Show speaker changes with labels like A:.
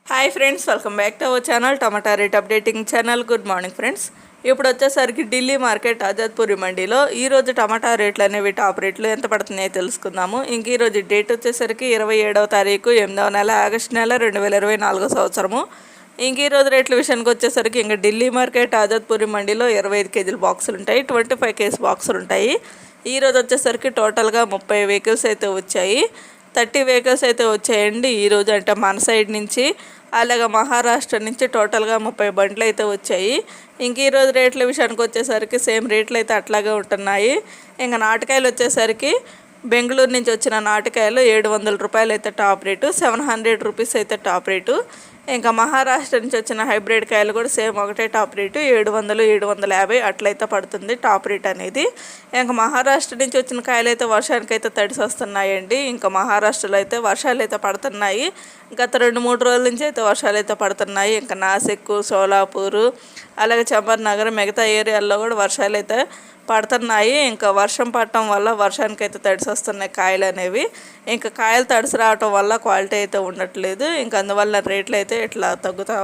A: Hi friends, welcome back to our channel tomato rate updating channel. Good morning friends. ఇప్పుడు వచ్చేసరికి Delhi market ఆజాద్పూరి మండీలో ఈరోజు టమాటా రేట్లు అనేవి టాప్ రేట్లు ఎంత పడుతున్నాయో తెలుసుకుందాము. ఇంక ఈరోజు డేట్ వచ్చేసరికి 27వ తారీఖు 8వ నెల ఆగస్టు నెల 2024 సంవత్సరము. ఇంక ఈరోజు రేట్ల విషయానికి వచ్చేసరికి ఇంకా ఢిల్లీ మార్కెట్ ఆజాద్పూరి మండీలో 25 కేజీల బాక్సులు ఉంటాయి, 25 కేజీ బాక్సులు ఉంటాయి. ఈరోజు వచ్చేసరికి టోటల్గా 30 వెహికల్స్ అయితే వచ్చాయి, 30 వెహికల్స్ అయితే వచ్చాయండి ఈరోజు. అంటే మన సైడ్ నుంచి అలాగే మహారాష్ట్ర నుంచి టోటల్గా 30 బండ్లు అయితే వచ్చాయి. ఇంక ఈరోజు రేట్ల విషయానికి వచ్చేసరికి సేమ్ రేట్లు అయితే అట్లాగే ఉంటున్నాయి. ఇంకా నాటుకాయలు వచ్చేసరికి బెంగళూరు నుంచి వచ్చిన నాటుకాయలు 700 రూపాయలు అయితే టాప్ రేటు, 700 రూపీస్ అయితే టాప్ రేటు. ఇంకా మహారాష్ట్ర నుంచి వచ్చిన హైబ్రిడ్ కాయలు కూడా సేమ్ ఒకటే టాప్ రేటు, 700 750 అట్లయితే పడుతుంది టాప్ రేట్ అనేది. ఇంకా మహారాష్ట్ర నుంచి వచ్చిన కాయలు అయితే వర్షానికి అయితే తడిసి వస్తున్నాయండి. ఇంకా మహారాష్ట్రలో అయితే వర్షాలు అయితే పడుతున్నాయి, గత 2-3 రోజుల నుంచి అయితే వర్షాలు అయితే పడుతున్నాయి. ఇంకా నాసిక్, సోలాపూరు, అలాగే చంబర్ మిగతా ఏరియాల్లో కూడా వర్షాలు అయితే పడుతున్నాయి. ఇంకా వర్షం పడటం వల్ల వర్షానికి అయితే తడిసి వస్తున్నాయి కాయలు అనేవి. ఇంకా కాయలు తడిసి రావటం వల్ల క్వాలిటీ అయితే ఉండట్లేదు. ఇంకా అందువల్ల రేట్లు అయితే ఇట్లా తగ్గుతా